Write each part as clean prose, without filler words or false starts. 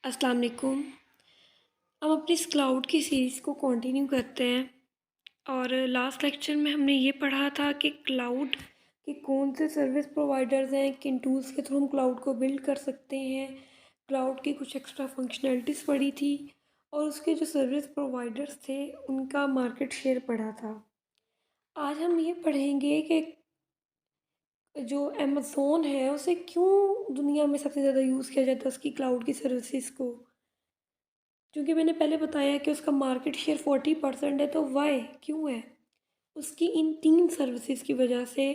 अस्सलाम वालेकुम। हम अपनी इस क्लाउड की सीरीज़ को कंटिन्यू करते हैं और लास्ट लेक्चर में हमने ये पढ़ा था कि क्लाउड के कौन से सर्विस प्रोवाइडर्स हैं, किन टूल्स के थ्रू हम क्लाउड को बिल्ड कर सकते हैं। क्लाउड की कुछ एक्स्ट्रा फंक्शनैलिटीज़ पढ़ी थी और उसके जो सर्विस प्रोवाइडर्स थे उनका मार्केट शेयर पढ़ा था। आज हम ये पढ़ेंगे कि जो अमेज़ोन है उसे क्यों दुनिया में सबसे ज़्यादा यूज़ किया जाता है उसकी क्लाउड की सर्विसेज को। क्योंकि मैंने पहले बताया कि उसका मार्केट शेयर 40% है, तो वाई क्यों है? उसकी इन 3 सर्विसेज की वजह से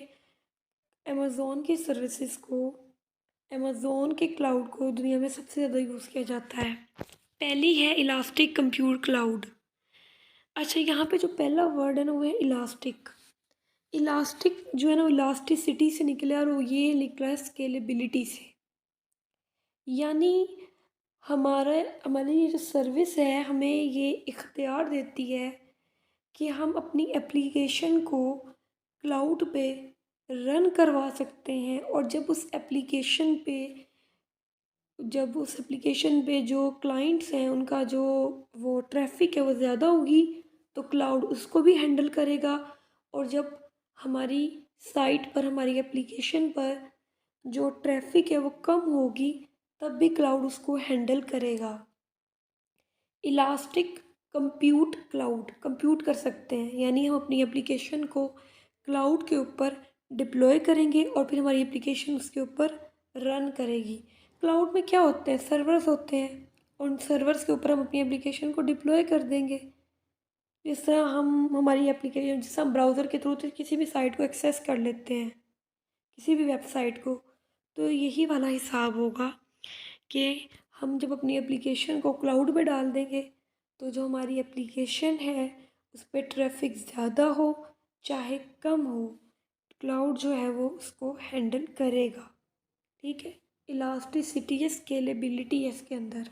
अमेज़ोन की सर्विसेज को, अमेज़ोन के क्लाउड को दुनिया में सबसे ज़्यादा यूज़ किया जाता है। पहली है इलास्टिक कंप्यूट क्लाउड। अच्छा, यहाँ पे जो पहला वर्ड है ना वो है इलास्टिक। इलास्टिक जो है ना वो इलास्टिसिटी से निकला और वो ये निकला है स्केलेबिलिटी से। यानी हमारी ये जो सर्विस है हमें ये इख्तियार देती है कि हम अपनी एप्लीकेशन को क्लाउड पे रन करवा सकते हैं, और जब उस एप्लीकेशन पे जो क्लाइंट्स हैं उनका जो वो ट्रैफिक है वो ज़्यादा होगी तो क्लाउड उसको भी हैंडल करेगा। और जब हमारी साइट पर, हमारी एप्लीकेशन पर जो ट्रैफिक है वो कम होगी तब भी क्लाउड उसको हैंडल करेगा। इलास्टिक कंप्यूट क्लाउड कंप्यूट कर सकते हैं, यानी हम अपनी एप्लीकेशन को क्लाउड के ऊपर डिप्लॉय करेंगे और फिर हमारी एप्लीकेशन उसके ऊपर रन करेगी। क्लाउड में क्या होते हैं? सर्वर्स होते हैं। उन सर्वर्स के ऊपर हम अपनी एप्लीकेशन को डिप्लॉय कर देंगे। जिस तरह हम हमारी एप्लीकेशन, जिस हम ब्राउज़र के थ्रू किसी भी साइट को एक्सेस कर लेते हैं, किसी भी वेबसाइट को, तो यही वाला हिसाब होगा कि हम जब अपनी एप्लीकेशन को क्लाउड पे डाल देंगे तो जो हमारी एप्लीकेशन है उस पर ट्रैफिक ज़्यादा हो चाहे कम हो, क्लाउड जो है वो उसको हैंडल करेगा। ठीक है, इलास्टिसिटी है, स्केलेबिलिटी है इसके अंदर।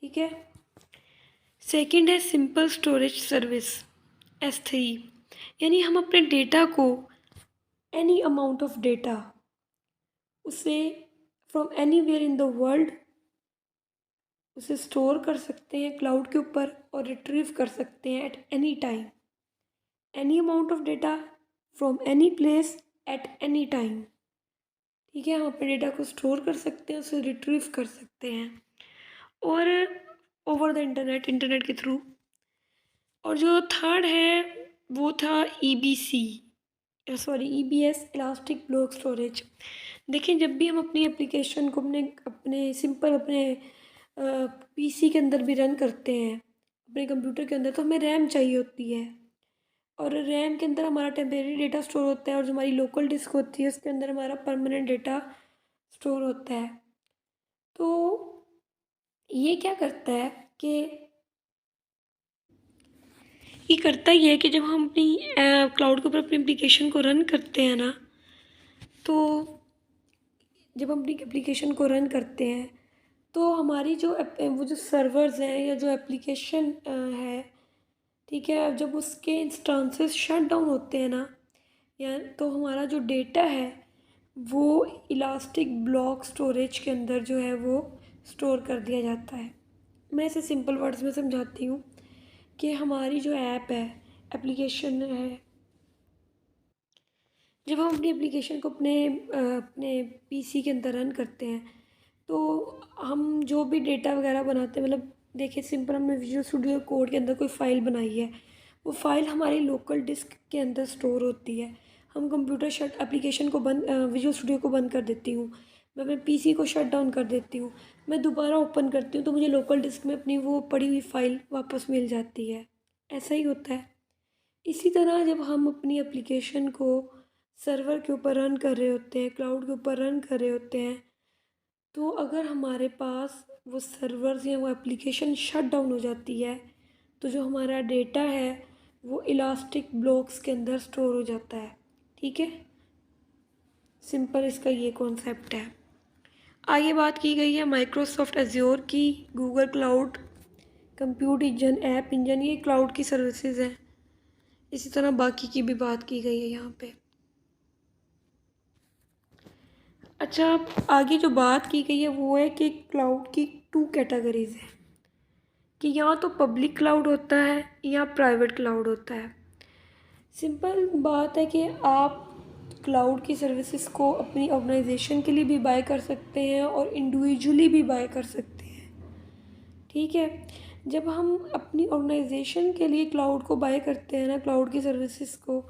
ठीक है। सेकंड है सिंपल स्टोरेज सर्विस, S3। यानी हम अपने डेटा को, एनी अमाउंट ऑफ डेटा, उसे from anywhere in the world उसे स्टोर कर सकते हैं क्लाउड के ऊपर और रिट्रीव कर सकते हैं at any time. Any amount of data from any place at any time. ठीक है, हम अपने डेटा को स्टोर कर सकते हैं, उसे रिट्रीव कर सकते हैं, और ओवर द इंटरनेट के थ्रू। और जो थर्ड है वो था EBS, इलास्टिक ब्लॉक स्टोरेज। देखिए, जब भी हम अपनी एप्लीकेशन को अपने पीसी के अंदर भी रन करते हैं, अपने कंप्यूटर के अंदर, तो हमें रैम चाहिए होती है, और रैम के अंदर हमारा टेम्परेरी डेटा स्टोर होता है, और जो हमारी लोकल डिस्क होती है उसके अंदर हमारा परमानेंट डेटा स्टोर होता है। तो ये क्या करता है कि ये करता ही है कि जब हम अपनी क्लाउड के ऊपर अपनी एप्लीकेशन को रन करते हैं ना, तो जब हम अपनी एप्लीकेशन को रन करते हैं तो हमारी वो जो सर्वर्स हैं या जो एप्लीकेशन है, ठीक है, अब जब उसके इंस्टांसेस शट डाउन होते हैं ना, या तो हमारा जो डेटा है वो इलास्टिक ब्लॉक स्टोरेज के अंदर जो है वो स्टोर कर दिया जाता है। मैं इसे सिंपल वर्ड्स में समझाती हूँ कि हमारी जो ऐप है, एप्लीकेशन है, जब हम अपनी एप्लीकेशन को अपने पीसी के अंदर रन करते हैं तो हम जो भी डेटा वगैरह बनाते हैं, मतलब देखिए सिंपल, हमने विजुअल स्टूडियो कोड के अंदर कोई फ़ाइल बनाई है, वो फ़ाइल हमारी लोकल डिस्क के अंदर स्टोर होती है। हम कंप्यूटर शट एप्लीकेशन को विजुअल स्टूडियो को बंद कर देती हूँ, मैं अपने पीसी को शट डाउन कर देती हूँ, मैं दोबारा ओपन करती हूँ तो मुझे लोकल डिस्क में अपनी वो पड़ी हुई फ़ाइल वापस मिल जाती है। ऐसा ही होता है। इसी तरह जब हम अपनी एप्लीकेशन को सर्वर के ऊपर रन कर रहे होते हैं, क्लाउड के ऊपर रन कर रहे होते हैं, तो अगर हमारे पास वो सर्वर्स या वो एप्लीकेशन शट डाउन हो जाती है तो जो हमारा डेटा है वो इलास्टिक ब्लॉक्स के अंदर स्टोर हो जाता है। ठीक है, सिंपल इसका ये कॉन्सेप्ट है। आगे बात की गई है माइक्रोसॉफ्ट एज्योर की, Google cloud compute engine, app engine, ये क्लाउड की सर्विसेज हैं। इसी तरह बाकी की भी बात की गई है यहाँ पे। अच्छा, आगे जो बात की गई है वो है कि क्लाउड की 2 कैटेगरीज़ हैं कि या तो पब्लिक क्लाउड होता है या प्राइवेट क्लाउड होता है। सिंपल बात है कि आप क्लाउड की सर्विसेज को अपनी ऑर्गेनाइजेशन के लिए भी बाय कर सकते हैं और इंडिविजुअली भी बाय कर सकते हैं। ठीक है, जब हम अपनी ऑर्गेनाइजेशन के लिए क्लाउड को बाय करते हैं ना, क्लाउड की सर्विसेज को,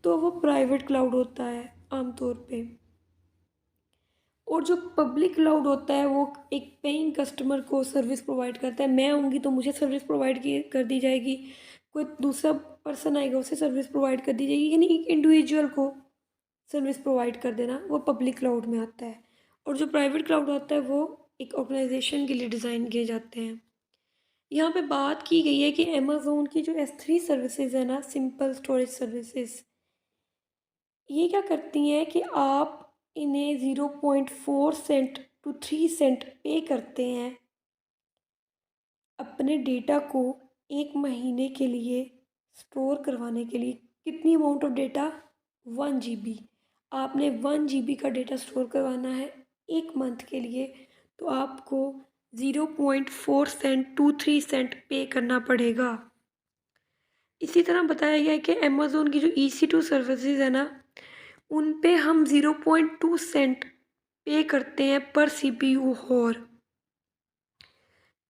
तो वो प्राइवेट क्लाउड होता है आमतौर पे। और जो पब्लिक क्लाउड होता है वो एक पेइंग कस्टमर को सर्विस प्रोवाइड करता है। मैं आऊँगी तो मुझे सर्विस प्रोवाइड की कर दी जाएगी, कोई दूसरा पर्सन आएगा उसे सर्विस प्रोवाइड कर दी जाएगी, यानी एक इंडिविजुअल को सर्विस प्रोवाइड कर देना, वो पब्लिक क्लाउड में आता है। और जो प्राइवेट क्लाउड होता है वो एक ऑर्गेनाइजेशन के लिए डिज़ाइन किए जाते हैं। यहाँ पे बात की गई है कि अमेज़ोन की जो S3 सर्विसेज है ना, सिंपल स्टोरेज सर्विसेज, ये क्या करती हैं कि आप इन्हें 0.4 सेंट टू 3 सेंट पे करते हैं अपने डेटा को 1 महीने के लिए स्टोर करवाने के लिए। कितनी अमाउंट ऑफ डेटा? 1 GB। आपने 1 GB का डेटा स्टोर करवाना है 1 मंथ के लिए, तो आपको 0.4 सेंट टू 3 सेंट पे करना पड़ेगा। इसी तरह बताया गया है कि अमेज़ोन की जो EC2 सर्विसेज है ना, उन पे हम 0.2 सेंट पे करते हैं पर CPU हॉर,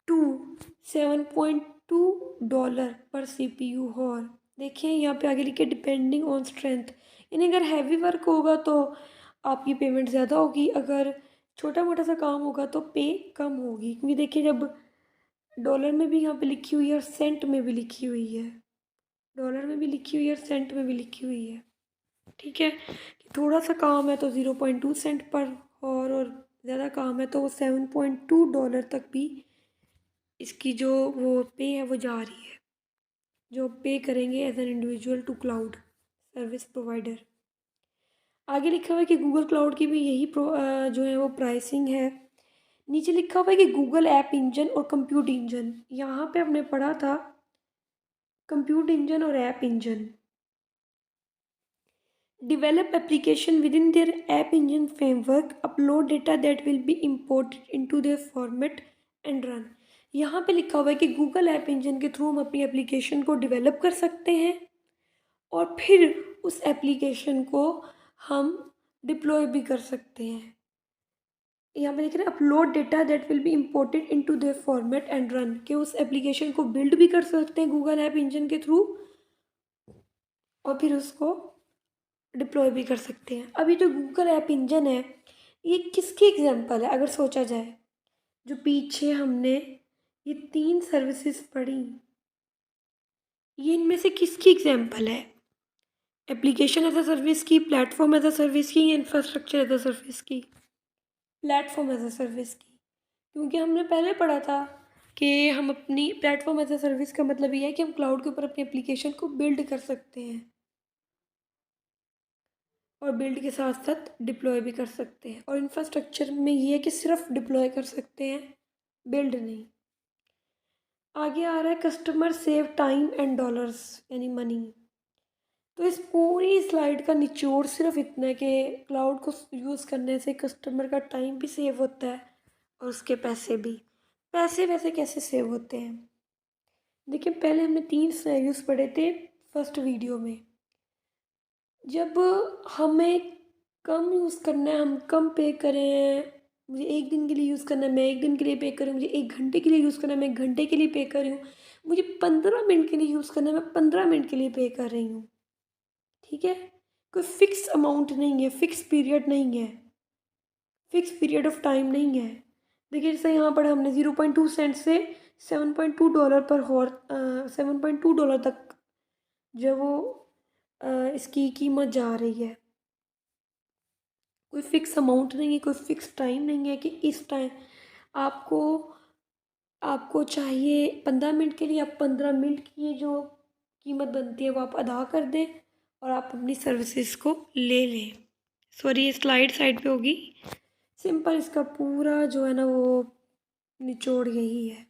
टू $7.2 पर CPU हॉर। देखिए यहाँ पे आगे लिखे डिपेंडिंग ऑन स्ट्रेंथ, यानी अगर हैवी वर्क होगा तो आपकी पेमेंट ज़्यादा होगी, अगर छोटा मोटा सा काम होगा तो पे कम होगी। क्योंकि देखिए जब डॉलर में भी यहाँ पे लिखी हुई है और सेंट में भी लिखी हुई है, डॉलर में भी लिखी हुई है और सेंट में भी लिखी हुई है। ठीक है, कि थोड़ा सा काम है तो 0.2 सेंट पर और ज़्यादा काम है तो वो $7.2 तक भी इसकी जो वो पे है वो जा रही है, जो पे करेंगे as an individual to cloud service provider. आगे लिखा हुआ है कि गूगल क्लाउड की भी यही जो है वो प्राइसिंग है। नीचे लिखा हुआ है कि गूगल ऐप इंजन और कंप्यूट इंजन, यहाँ पे हमने पढ़ा था कंप्यूट इंजन और app engine. Develop application within their app engine framework, upload data that will be imported into their format and run। यहाँ पे लिखा हुआ है कि गूगल ऐप इंजन के थ्रू हम अपनी एप्लीकेशन को डेवलप कर सकते हैं और फिर उस एप्लीकेशन को हम डिप्लॉय भी कर सकते हैं। यहाँ पे लिख रहे हैं upload data that will be imported into their format and run, कि उस एप्लीकेशन को बिल्ड भी कर सकते हैं गूगल ऐप इंजन के थ्रू और फिर उसको डिप्लॉय भी कर सकते हैं। अभी जो गूगल ऐप इंजन है ये किसकी एग्जांपल है? अगर सोचा जाए, जो पीछे हमने ये 3 सर्विसेज पढ़ी, ये इनमें से किसकी एग्जांपल है? एप्लीकेशन एज अ सर्विस की, प्लेटफॉर्म एज अ सर्विस की, या इंफ्रास्ट्रक्चर एज अ सर्विस की? प्लेटफॉर्म एज अ सर्विस की, क्योंकि हमने पहले पढ़ा था कि हम अपनी प्लेटफॉर्म एज अ सर्विस का मतलब ये है कि हम क्लाउड के ऊपर अपनी एप्लीकेशन को बिल्ड कर सकते हैं और बिल्ड के साथ साथ डिप्लॉय भी कर सकते हैं। और इंफ्रास्ट्रक्चर में ये है कि सिर्फ डिप्लॉय कर सकते हैं, बिल्ड नहीं। आगे आ रहा है customer save time and dollars, यानी मनी। तो इस पूरी स्लाइड का निचोड़ सिर्फ इतना है कि क्लाउड को यूज़ करने से कस्टमर का टाइम भी सेव होता है और उसके पैसे भी। पैसे वैसे कैसे सेव होते हैं? देखिए पहले हमने 3 सिनेरियोस पढ़े थे फर्स्ट वीडियो में। जब हमें कम यूज़ करना है, हम कम पे करें, मुझे 1 दिन के लिए यूज़ करना है मैं 1 दिन के लिए पे करूँ, मुझे 1 घंटे के लिए यूज़ करना है मैं 1 घंटे के लिए पे कर रही हूँ, मुझे 15 मिनट के लिए यूज़ करना है मैं 15 मिनट के लिए पे कर रही हूँ। ठीक है, कोई फिक्स अमाउंट नहीं है, फिक्स पीरियड नहीं है, फिक्स पीरियड ऑफ टाइम नहीं है। देखिए जैसे यहाँ पर हमने 0.2 सेंट से $7.2 पर हॉर $7.2 तक जो वो इसकी कीमत जा रही है। कोई फ़िक्स अमाउंट नहीं है, कोई फ़िक्स टाइम नहीं है कि इस टाइम आपको आपको चाहिए 15 मिनट के लिए, आप 15 मिनट की जो कीमत बनती है वो आप अदा कर दें और आप अपनी सर्विसेज को ले लें। सॉरी ये स्लाइड साइड पे होगी। सिंपल इसका पूरा जो है ना वो निचोड़ यही है।